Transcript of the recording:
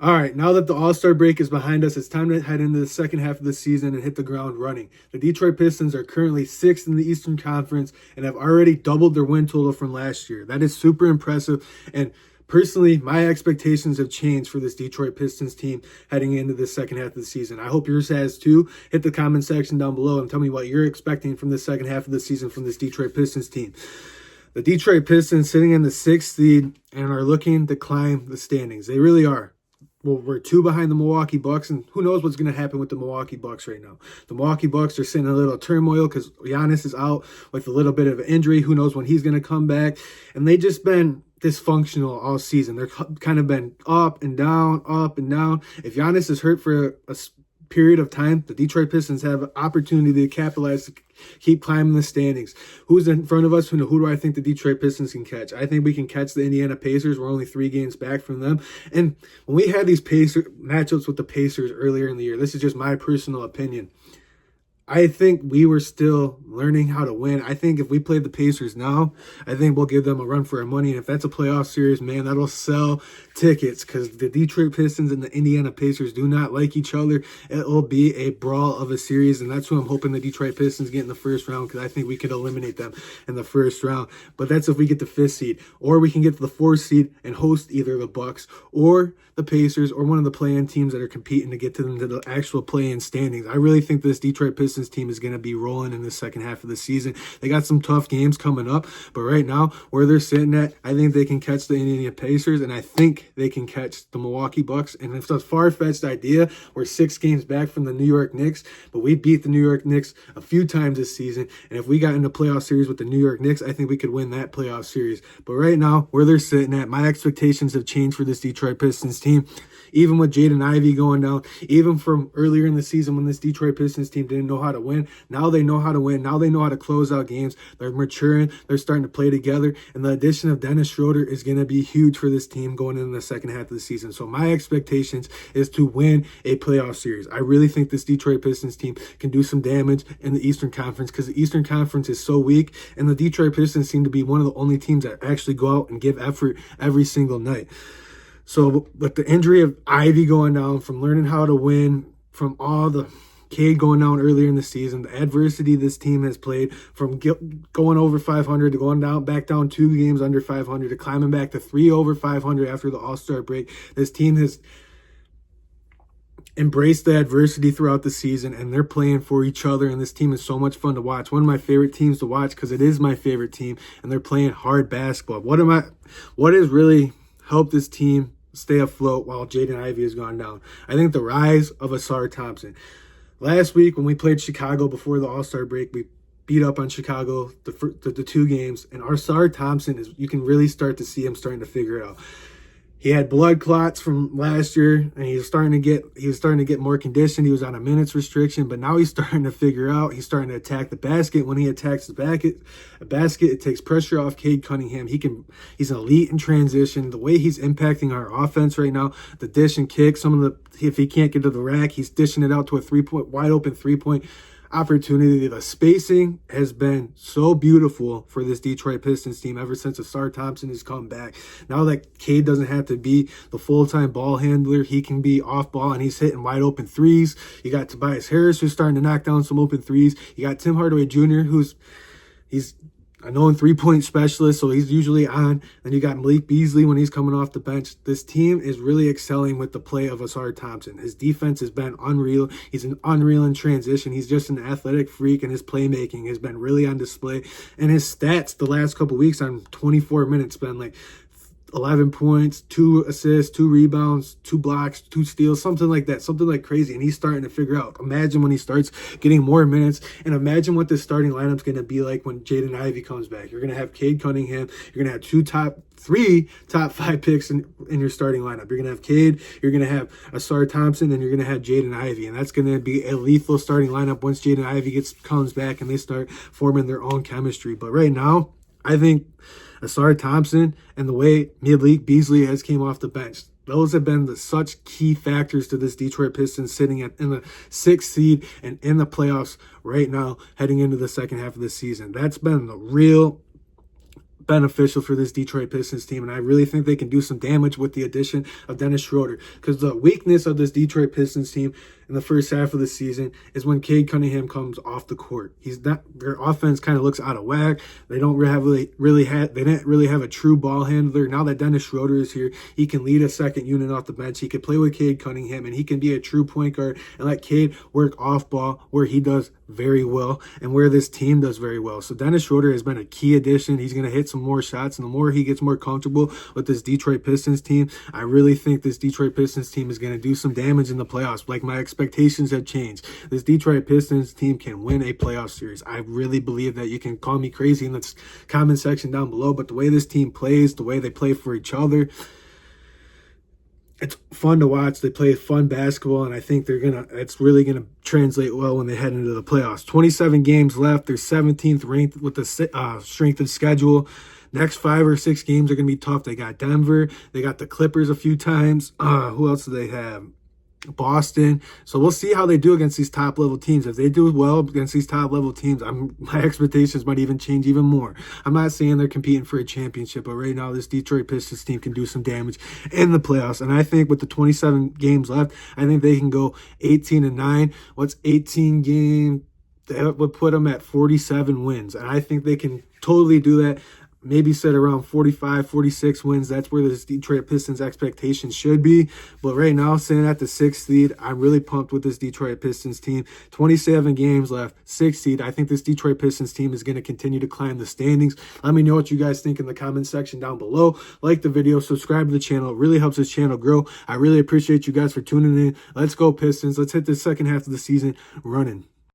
All right, now that the All-Star break is behind us, it's time to head into the second half of the season and hit the ground running. The Detroit Pistons are currently sixth in the Eastern Conference and have already doubled their win total from last year. That is super impressive. And personally, my expectations have changed for this Detroit Pistons team heading into the second half of the season. I hope yours has too. Hit the comment section down below and tell me what you're expecting from the second half of the season from this Detroit Pistons team. The Detroit Pistons sitting in the sixth seed and are looking to climb the standings. They really are. Well, we're two behind the Milwaukee Bucks, and who knows what's going to happen with the Milwaukee Bucks right now. The Milwaukee Bucks are sitting in a little turmoil because Giannis is out with a little bit of an injury. Who knows when he's going to come back? And they just been dysfunctional all season. They're kind of been up and down, up and down. If Giannis is hurt for a period of time, the Detroit Pistons have an opportunity to capitalize to keep climbing the standings. Who's in front of us? Who do I think the Detroit Pistons can catch? I think we can catch the Indiana Pacers. We're only 3 games back from them. And when we had these matchups with the Pacers earlier in the year, this is just my personal opinion, I think we were still learning how to win. I think if we played the Pacers now, I think we'll give them a run for our money. And if that's a playoff series, man, that'll sell tickets because the Detroit Pistons and the Indiana Pacers do not like each other. It'll be a brawl of a series, and that's who I'm hoping the Detroit Pistons get in the first round because I think we could eliminate them in the first round. But that's if we get the 5th seed, or we can get to the 4th seed and host either the Bucks or the Pacers or one of the play-in teams that are competing to get to them to the actual play-in standings. I really think this Detroit Pistons team is going to be rolling in the second half of the season. They got some tough games coming up, but right now, where they're sitting at, I think they can catch the Indiana Pacers, and I think they can catch the Milwaukee Bucks. And it's a far-fetched idea. We're 6 games back from the New York Knicks, but we beat the New York Knicks a few times this season, and if we got in the playoff series with the New York Knicks, I think we could win that playoff series. But right now, where they're sitting at, my expectations have changed for this Detroit Pistons team. Even with Jaden Ivey going down, even from earlier in the season when this Detroit Pistons team didn't know how to win, now they know how to win. Now they know how to close out games. They're maturing. They're starting to play together. And the addition of Dennis Schroeder is going to be huge for this team going into the second half of the season. So my expectations is to win a playoff series. I really think this Detroit Pistons team can do some damage in the Eastern Conference because the Eastern Conference is so weak. And the Detroit Pistons seem to be one of the only teams that actually go out and give effort every single night. So with the injury of Ivy going down, from learning how to win, from all the Cade going down earlier in the season, the adversity this team has played, from going over 500 to going down back down 2 games under 500 to climbing back to 3 over 500 after the All-Star break, this team has embraced the adversity throughout the season, and they're playing for each other, and this team is so much fun to watch. One of my favorite teams to watch because it is my favorite team, and they're playing hard basketball. What has really helped this team stay afloat while Jaden Ivey has gone down? I think the rise of Asar Thompson. Last week when we played Chicago before the All-Star break, we beat up on Chicago the 2 games, and Asar Thompson you can really start to see him starting to figure it out. He had blood clots from last year, and he was starting to get more conditioned. He was on a minutes restriction, but now he's starting to figure out. He's starting to attack the basket. When he attacks the basket, it takes pressure off Cade Cunningham. He's an elite in transition. The way he's impacting our offense right now, the dish and kick, if he can't get to the rack, he's dishing it out to a wide open 3-point opportunity. The spacing has been so beautiful for this Detroit Pistons team ever since Asar Thompson has come back. Now that Cade doesn't have to be the full-time ball handler, he can be off ball, and he's hitting wide open threes. You got Tobias Harris, who's starting to knock down some open threes. You got Tim Hardaway Jr., he's a known 3-point specialist, so he's usually on. Then you got Malik Beasley when he's coming off the bench. This team is really excelling with the play of Asar Thompson. His defense has been unreal. He's an unreal in transition. He's just an athletic freak, and his playmaking has been really on display. And his stats the last couple weeks on 24 minutes been like 11 points, 2 assists, 2 rebounds, 2 blocks, 2 steals, something like that, something like crazy. And he's starting to figure out. Imagine when he starts getting more minutes, and imagine what this starting lineup's going to be like when Jaden Ivey comes back. You're going to have Cade Cunningham. You're going to have 3 top 5 picks in your starting lineup. You're going to have Cade, you're going to have Asar Thompson, and you're going to have Jaden Ivey. And that's going to be a lethal starting lineup once Jaden Ivey comes back and they start forming their own chemistry. But right now, I think Asar Thompson and the way Malik Beasley has came off the bench, those have been such key factors to this Detroit Pistons sitting in the 6th seed and in the playoffs right now heading into the second half of the season. That's been the real beneficial for this Detroit Pistons team, and I really think they can do some damage with the addition of Dennis Schroeder, because the weakness of this Detroit Pistons team in the first half of the season is when Cade Cunningham comes off the court. Their offense kind of looks out of whack. They don't they didn't really have a true ball handler. Now that Dennis Schroeder is here, he can lead a second unit off the bench. He can play with Cade Cunningham, and he can be a true point guard and let Cade work off ball where he does very well and where this team does very well. So Dennis Schroeder has been a key addition. He's going to hit some more shots, and the more he gets more comfortable with this Detroit Pistons team, I really think this Detroit Pistons team is going to do some damage in the playoffs. Like, my expectations have changed. This Detroit Pistons team can win a playoff series. I really believe that. You can call me crazy in the comment section down below, but the way this team plays, the way they play for each other, it's fun to watch. They play fun basketball, and I think it's really gonna translate well when they head into the playoffs. 27 games left. They're 17th ranked with the strength of schedule. Next 5 or 6 games are gonna be tough. They got Denver. They got the Clippers a few times. Who else do they have? Boston. So we'll see how they do against these top level teams. If they do well against these top level teams, my expectations might even change even more. I'm not saying they're competing for a championship, but right now this Detroit Pistons team can do some damage in the playoffs. And I think with the 27 games left, I think they can go 18-9. What's 18 games? That would put them at 47 wins. And I think they can totally do that. Maybe set around 45, 46 wins. That's where this Detroit Pistons expectations should be. But right now, sitting at the 6th seed, I'm really pumped with this Detroit Pistons team. 27 games left, 6th seed. I think this Detroit Pistons team is going to continue to climb the standings. Let me know what you guys think in the comment section down below. Like the video, subscribe to the channel. It really helps this channel grow. I really appreciate you guys for tuning in. Let's go Pistons. Let's hit the second half of the season running.